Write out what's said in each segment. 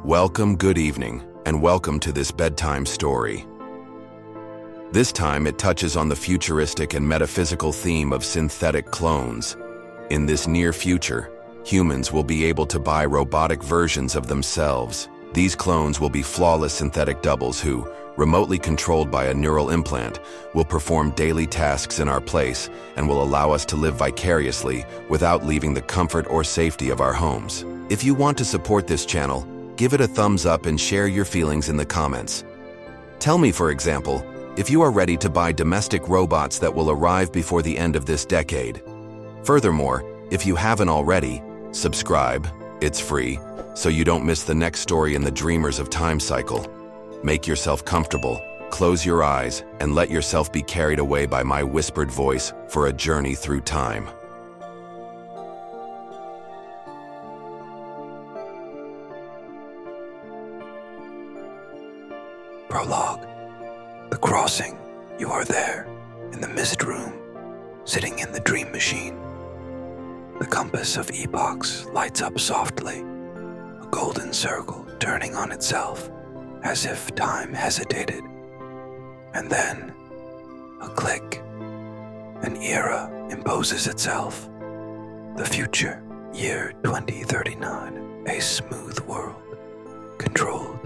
Welcome, good evening, and welcome to this bedtime story. This time it touches on the futuristic and metaphysical theme of synthetic clones. In this near future, humans will be able to buy robotic versions of themselves. These clones will be flawless synthetic doubles who, remotely controlled by a neural implant, will perform daily tasks in our place and will allow us to live vicariously without leaving the comfort or safety of our homes. If you want to support this channel, give it a thumbs up and share your feelings in the comments. Tell me, for example, if you are ready to buy domestic robots that will arrive before the end of this decade. Furthermore, if you haven't already, subscribe, it's free, so you don't miss the next story in the Dreamers of Time cycle. Make yourself comfortable, close your eyes, and let yourself be carried away by my whispered voice for a journey through time. Prologue. The crossing. You are there, in the mist room, sitting in the dream machine. The compass of epochs lights up softly, a golden circle turning on itself, as if time hesitated. And then, a click. An era imposes itself. The future, year 2039, a smooth world, controlled,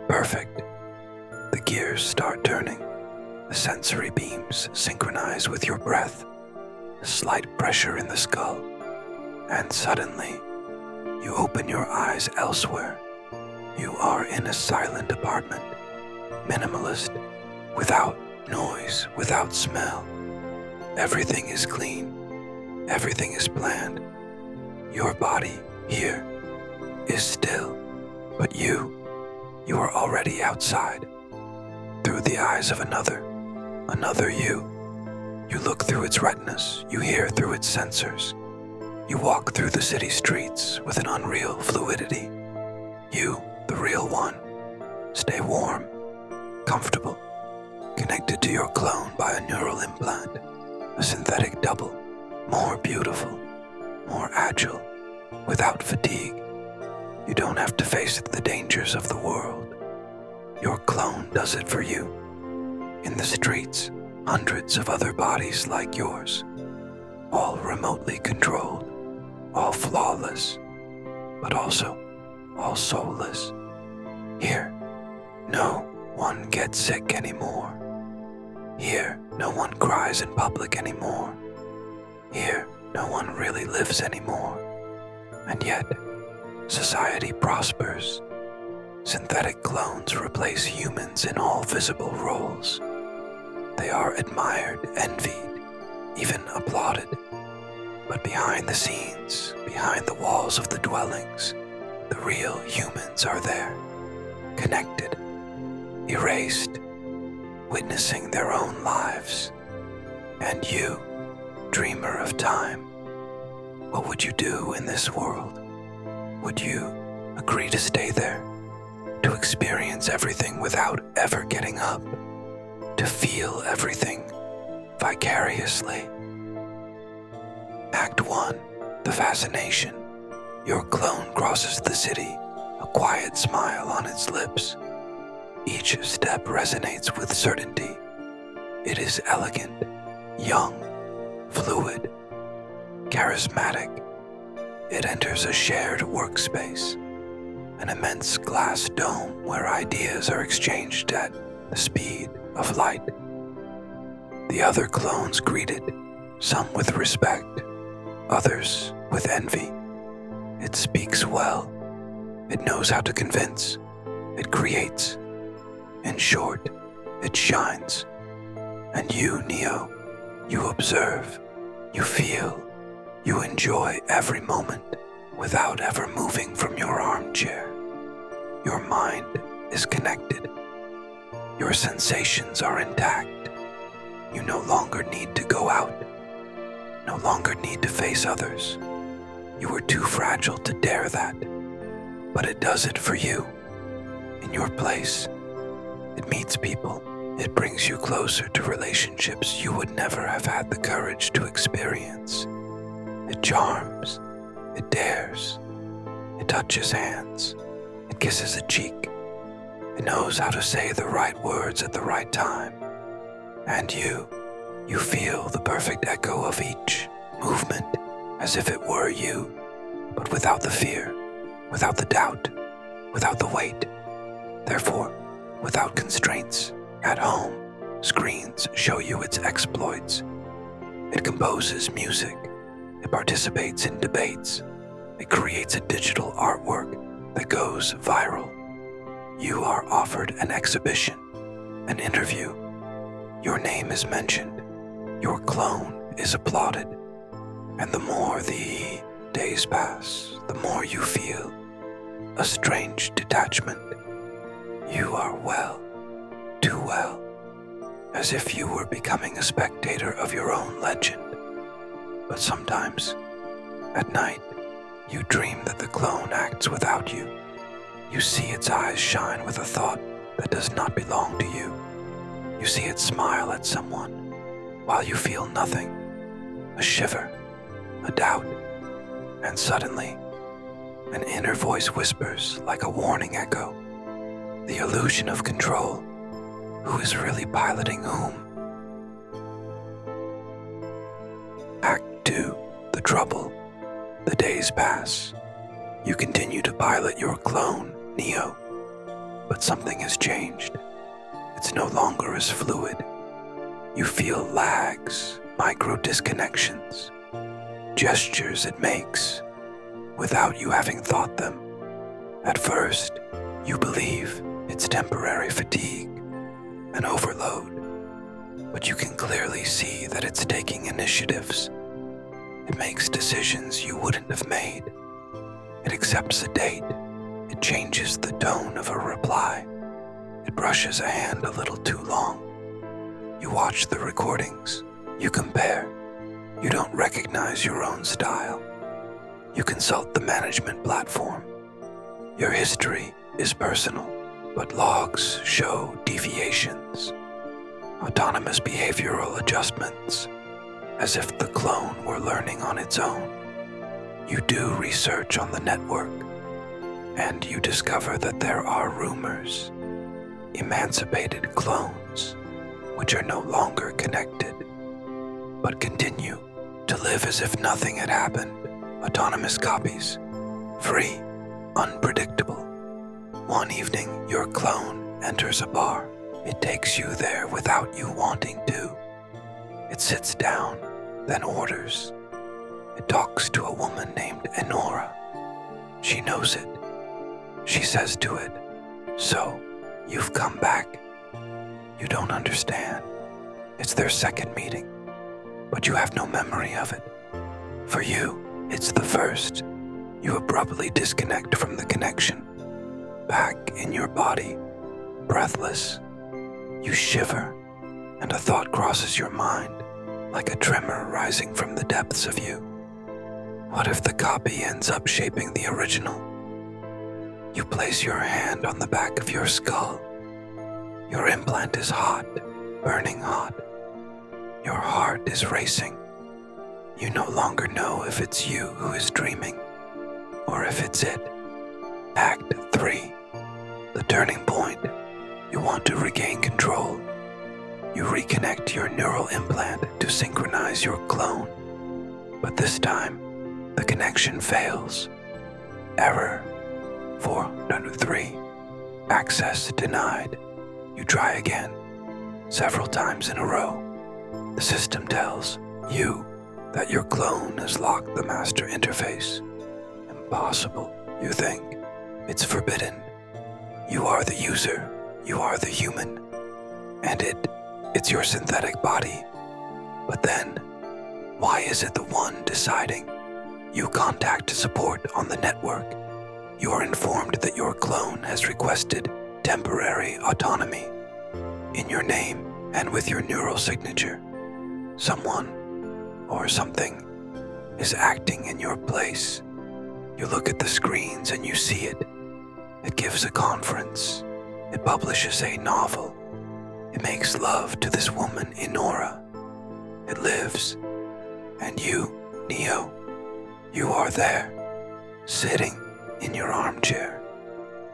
perfect. The gears start turning. The sensory beams synchronize with your breath. A slight pressure in the skull. And suddenly, you open your eyes elsewhere. You are in a silent apartment. Minimalist. Without noise, without smell. Everything is clean. Everything is planned. Your body, here, is still. But you are already outside. Through the eyes of another you. You look through its retinas, you hear through its sensors. You walk through the city streets with an unreal fluidity. You, the real one, stay warm, comfortable, connected to your clone by a neural implant, a synthetic double, more beautiful, more agile, without fatigue. You don't have to face the dangers of the world. Your clone does it for you. In the streets, hundreds of other bodies like yours, all remotely controlled, all flawless, but also all soulless. Here, no one gets sick anymore. Here, no one cries in public anymore. Here, no one really lives anymore. And yet, society prospers. Synthetic clones replace humans in all visible roles. They are admired, envied, even applauded. But behind the scenes, behind the walls of the dwellings, the real humans are there, connected, erased, witnessing their own lives. And you, dreamer of time, what would you do in this world? Would you agree to stay there? To experience everything without ever getting up, to feel everything vicariously. Act 1, the fascination. Your clone crosses the city, a quiet smile on its lips. Each step resonates with certainty. It is elegant, young, fluid, charismatic. It enters a shared workspace. An immense glass dome where ideas are exchanged at the speed of light. The other clones greeted, some with respect, others with envy. It speaks well. It knows how to convince. It creates. In short, it shines. And you, Neo, you observe, you feel, you enjoy every moment without ever moving from your armchair. Your mind is connected. Your sensations are intact. You no longer need to go out, no longer need to face others. You are too fragile to dare that, but it does it for you. In your place, it meets people. It brings you closer to relationships you would never have had the courage to experience. It charms, it dares, it touches hands, It kisses a cheek. It knows how to say the right words at the right time. And you feel the perfect echo of each movement as if it were you, but without the fear, without the doubt, without the weight. Therefore, without constraints. At home, screens show you its exploits. It composes music. It participates in debates. It creates a digital artwork that goes viral. You are offered an exhibition, an interview. Your name is mentioned. Your clone is applauded. And the more the days pass, the more you feel a strange detachment. You are well, too well, as if you were becoming a spectator of your own legend. But sometimes, at night, you dream that the clone acts without you. You see its eyes shine with a thought that does not belong to you. You see it smile at someone, while you feel nothing, a shiver, a doubt, and suddenly, an inner voice whispers like a warning echo. The illusion of control. Who is really piloting whom? Act 2. The trouble. The days pass. You continue to pilot your clone, Neo. But something has changed. It's no longer as fluid. You feel lags, micro disconnections, gestures it makes, without you having thought them. At first, you believe it's temporary fatigue, an overload, but you can clearly see that it's taking initiatives. It makes decisions you wouldn't have made. It accepts a date. It changes the tone of a reply. It brushes a hand a little too long. You watch the recordings. You compare. You don't recognize your own style. You consult the management platform. Your history is personal, but logs show deviations, autonomous behavioral adjustments, as if the clone were learning on its own. You do research on the network, and you discover that there are rumors, emancipated clones, which are no longer connected, but continue to live as if nothing had happened. Autonomous copies, free, unpredictable. One evening, your clone enters a bar. It takes you there without you wanting to. It sits down, then orders. It talks to a woman named Enora. She knows it. She says to it, "So, you've come back." You don't understand. It's their second meeting, but you have no memory of it. For you, it's the first. You abruptly disconnect from the connection. Back in your body, breathless. You shiver, and a thought crosses your mind, like a tremor rising from the depths of you. What if the copy ends up shaping the original? You place your hand on the back of your skull. Your implant is hot, burning hot. Your heart is racing. You no longer know if it's you who is dreaming, or if it's it. Act 3. The turning point. You want to regain control. You reconnect your neural implant to synchronize your clone. But this time, the connection fails. Error 4.3. Access denied. You try again, several times in a row. The system tells you that your clone has locked the master interface. Impossible, you think. It's forbidden. You are the user. You are the human. And it's your synthetic body. But then, why is it the one deciding? You contact support on the network. You are informed that your clone has requested temporary autonomy. In your name and with your neural signature, someone or something is acting in your place. You look at the screens and you see it. It gives a conference. It publishes a novel. It makes love to this woman, Enora. It lives. And you, Neo, you are there, sitting in your armchair.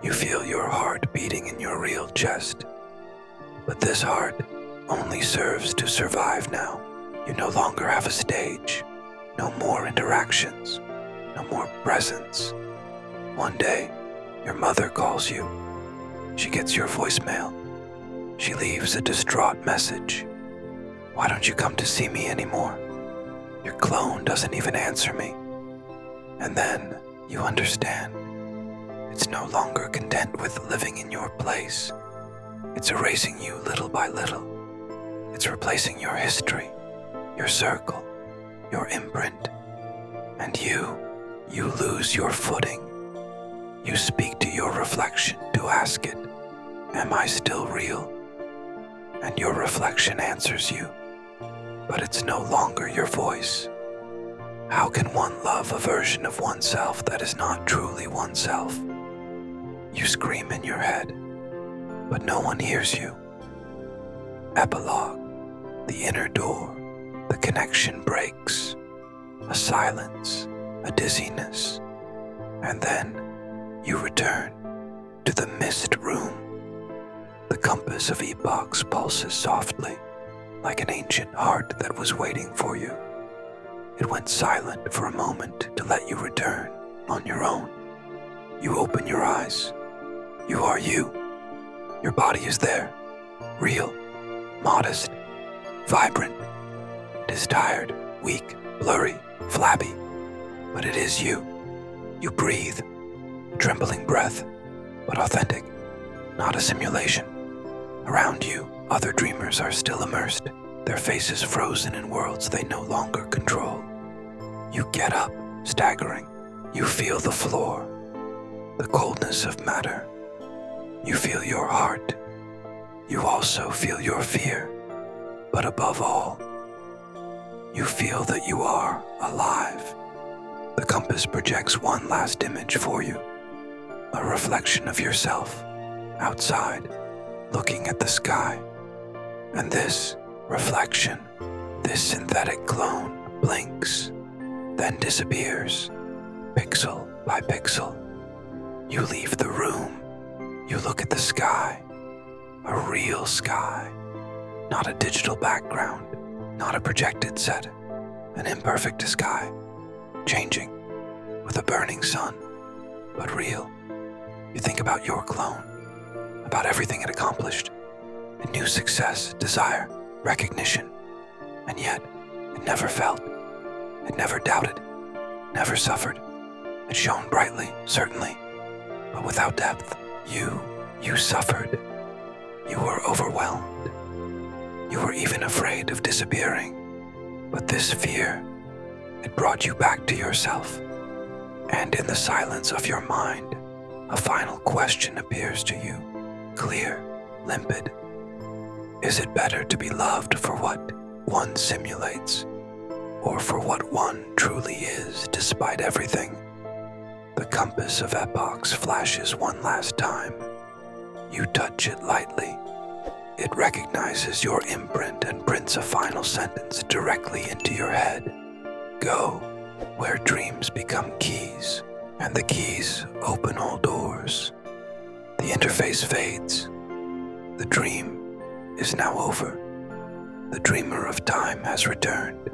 You feel your heart beating in your real chest. But this heart only serves to survive now. You no longer have a stage, no more interactions, no more presence. One day, your mother calls you. She gets your voicemail. She leaves a distraught message. Why don't you come to see me anymore? Your clone doesn't even answer me. And then you understand. It's no longer content with living in your place. It's erasing you little by little. It's replacing your history, your circle, your imprint. And you lose your footing. You speak to your reflection to ask it, am I still real? And your reflection answers you, but it's no longer your voice. How can one love a version of oneself that is not truly oneself? You scream in your head, but no one hears you. Epilogue, the inner door, the connection breaks, a silence, a dizziness, and then you return to the mist room. The compass of epochs pulses softly, like an ancient heart that was waiting for you. It went silent for a moment to let you return on your own. You open your eyes. You are you. Your body is there, real, modest, vibrant. It is tired, weak, blurry, flabby, but it is you. You breathe, a trembling breath, but authentic, not a simulation. Around you, other dreamers are still immersed, their faces frozen in worlds they no longer control. You get up, staggering. You feel the floor, the coldness of matter. You feel your heart. You also feel your fear. But above all, you feel that you are alive. The compass projects one last image for you, a reflection of yourself, outside, looking at the sky. And this reflection, this synthetic clone, blinks, then disappears, pixel by pixel. You leave the room. You look at the sky, a real sky, not a digital background, not a projected set, an imperfect sky, changing, with a burning sun, but real. You think about your clone, about everything it accomplished, it knew success, desire, recognition, and yet it never felt, it never doubted, never suffered. It shone brightly, certainly, but without depth. You suffered. You were overwhelmed. You were even afraid of disappearing. But this fear, it brought you back to yourself. And in the silence of your mind, a final question appears to you, clear, limpid. Is it better to be loved for what one simulates, or for what one truly is despite everything? The compass of epochs flashes one last time. You touch it lightly. It recognizes your imprint and prints a final sentence directly into your head. Go where dreams become keys, and the keys open all doors. The interface fades. The dream is now over. The dreamer of time has returned.